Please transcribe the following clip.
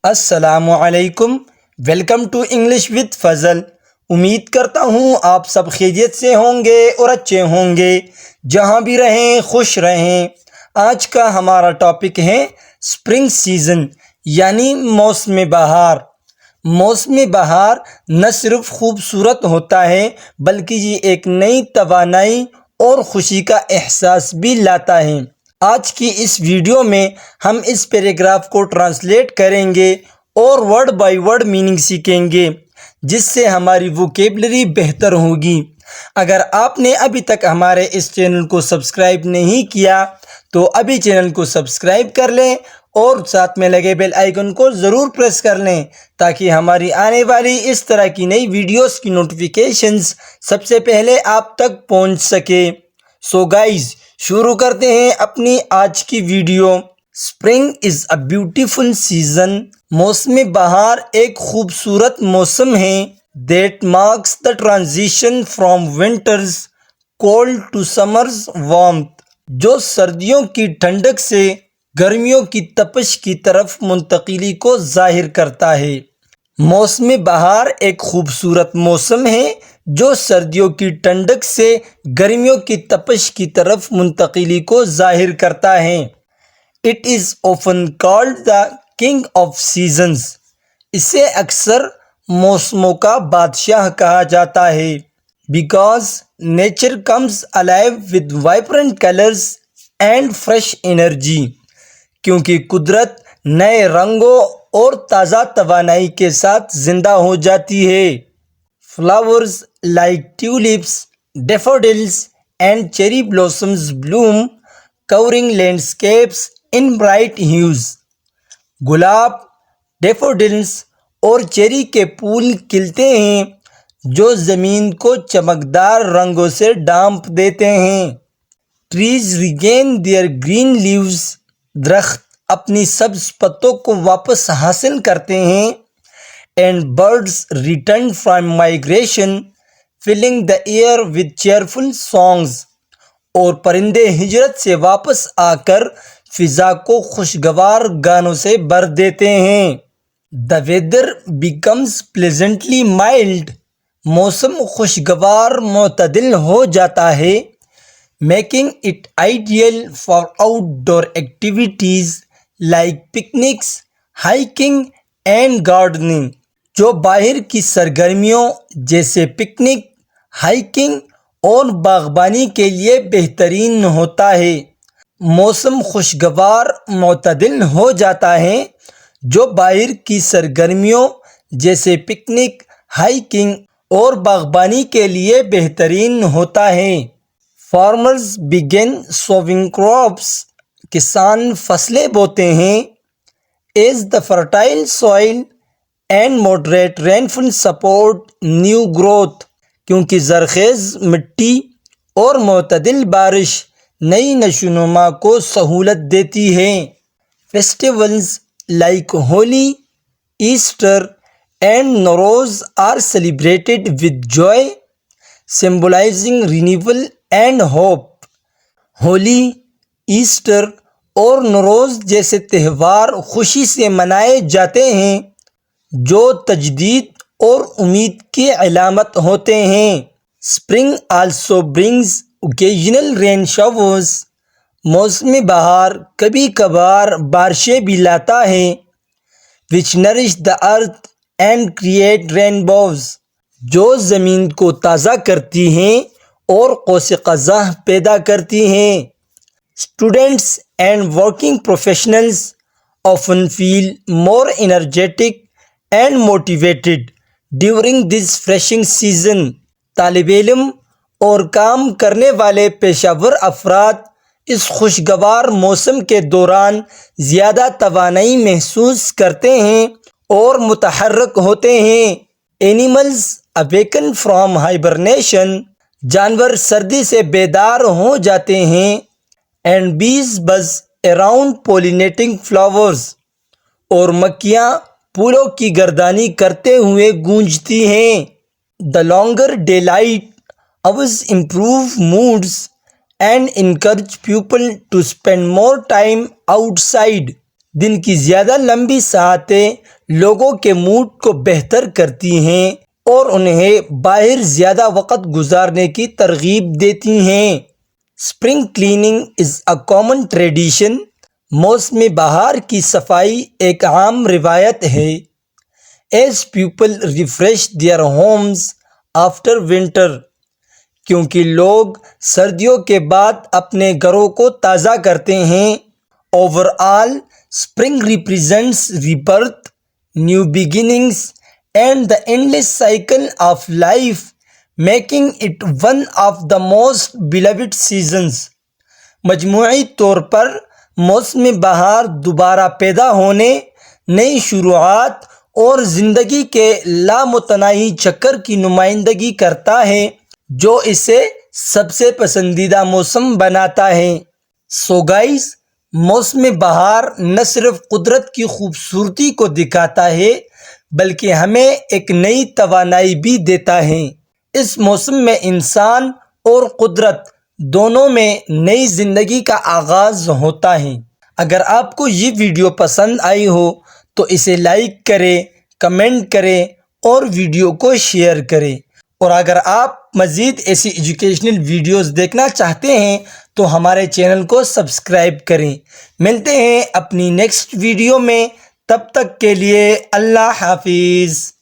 السلام علیکم، welcome to English with فضل۔ امید کرتا ہوں آپ سب خیریت سے ہوں گے اور اچھے ہوں گے، جہاں بھی رہیں خوش رہیں۔ آج کا ہمارا ٹاپک ہے اسپرنگ سیزن، یعنی موسم بہار۔ موسم بہار نہ صرف خوبصورت ہوتا ہے بلکہ یہ ایک نئی توانائی اور خوشی کا احساس بھی لاتا ہے۔ آج کی اس ویڈیو میں ہم اس پیراگراف کو ٹرانسلیٹ کریں گے اور ورڈ بائی ورڈ میننگ سیکھیں گے، جس سے ہماری ووکیبلری بہتر ہوگی۔ اگر آپ نے ابھی تک ہمارے اس چینل کو سبسکرائب نہیں کیا تو ابھی چینل کو سبسکرائب کر لیں اور ساتھ میں لگے بیل آئیکن کو ضرور پریس کر لیں تاکہ ہماری آنے والی اس طرح کی نئی ویڈیوز کی نوٹیفیکیشنز سب سے پہلے آپ تک پہنچ سکے۔ سو گائز، شروع کرتے ہیں اپنی آج کی video. Spring is a beautiful season. موسم بہار ایک خوبصورت موسم ہے۔ That marks the transition from winter's cold to summer's warmth, جو سردیوں کی ٹھنڈک سے گرمیوں کی تپش کی طرف منتقلی کو ظاہر کرتا ہے۔ موسم بہار ایک خوبصورت موسم ہے جو سردیوں کی ٹھنڈک سے گرمیوں کی تپش کی طرف منتقلی کو ظاہر کرتا ہے۔ It is often called the king of seasons۔ اسے اکثر موسموں کا بادشاہ کہا جاتا ہے۔ Because nature comes alive with vibrant colors and fresh energy۔ کیونکہ قدرت نئے رنگوں اور تازہ توانائی کے ساتھ زندہ ہو جاتی ہے۔ Flowers like tulips, daffodils and cherry blossoms bloom, covering landscapes in bright hues۔ گلاب، ڈیفوڈلز اور چیری کے پھول کھلتے ہیں جو زمین کو چمکدار رنگوں سے ڈھانپ دیتے ہیں۔ Trees regain their green leaves۔ درخت اپنی سبز پتوں کو واپس حاصل کرتے ہیں۔ And birds return from migration, filling the air with cheerful songs۔ اور پرندے ہجرت سے واپس آ کر فضا کو خوشگوار گانوں سے بھر دیتے ہیں۔ The weather becomes pleasantly mild۔ موسم خوشگوار معتدل ہو جاتا ہے۔ Making it ideal for outdoor activities like picnics, hiking and gardening۔ جو باہر کی سرگرمیوں جیسے پکنک، ہائکنگ اور باغبانی کے لیے بہترین ہوتا ہے۔ موسم خوشگوار معتدل ہو جاتا ہے جو باہر کی سرگرمیوں جیسے پکنک، ہائکنگ اور باغبانی کے لیے بہترین ہوتا ہے۔ Farmers begin sowing crops۔ کسان فصلیں بوتے ہیں۔ As the fertile soil and moderate rainfall support new growth۔ کیونکہ زرخیز مٹی اور معتدل بارش نئی نشوونما کو سہولت دیتی ہے۔ Festivals like Holi, Easter and Nowruz are celebrated with joy, symbolizing renewal and hope۔ Holi, Easter اور نوروز جیسے تہوار خوشی سے منائے جاتے ہیں جو تجدید اور امید کی علامت ہوتے ہیں۔ Spring also brings occasional rain showers۔ موسم بہار کبھی کبھار بارشیں بھی لاتا ہے۔ Which nourish the earth and create rainbows۔ جو زمین کو تازہ کرتی ہیں اور قوس قزح پیدا کرتی ہیں۔ Students and working professionals often feel more energetic and motivated during this refreshing season۔ طالب علم اور کام کرنے والے پیشہ ور افراد اس خوشگوار موسم کے دوران زیادہ توانائی محسوس کرتے ہیں اور متحرک ہوتے ہیں۔ Animals awaken from hibernation۔ جانور سردی سے بیدار ہو جاتے ہیں۔ And bees buzz around pollinating flowers۔ اور مکھیاں پھولوں کی گردانی کرتے ہوئے گونجتی ہیں۔ The longer daylight hours improve moods and encourage people to spend more time outside۔ دن کی زیادہ لمبی ساعتیں لوگوں کے موڈ کو بہتر کرتی ہیں اور انہیں باہر زیادہ وقت گزارنے کی ترغیب دیتی ہیں۔ Spring cleaning is a common tradition. موسم بہار کی صفائی ایک عام روایت ہے۔ As people refresh their homes after winter, کیونکہ لوگ سردیوں کے بعد اپنے گھروں کو تازہ کرتے ہیں۔ Over all spring represents rebirth, new beginnings and the endless cycle of life, making it one of the most beloved seasons. مجموعی طور پر موسم بہار دوبارہ پیدا ہونے، نئی شروعات اور زندگی کے لامتناہی چکر کی نمائندگی کرتا ہے، جو اسے سب سے پسندیدہ موسم بناتا ہے۔ سو گائز، موسم بہار نہ صرف قدرت کی خوبصورتی کو دکھاتا ہے بلکہ ہمیں ایک نئی توانائی بھی دیتا ہے۔ اس موسم میں انسان اور قدرت دونوں میں نئی زندگی کا آغاز ہوتا ہے۔ اگر آپ کو یہ ویڈیو پسند آئی ہو تو اسے لائک کریں، کمنٹ کریں اور ویڈیو کو شیئر کریں۔ اور اگر آپ مزید ایسی ایجوکیشنل ویڈیوز دیکھنا چاہتے ہیں تو ہمارے چینل کو سبسکرائب کریں۔ ملتے ہیں اپنی نیکسٹ ویڈیو میں، تب تک کے لیے اللہ حافظ۔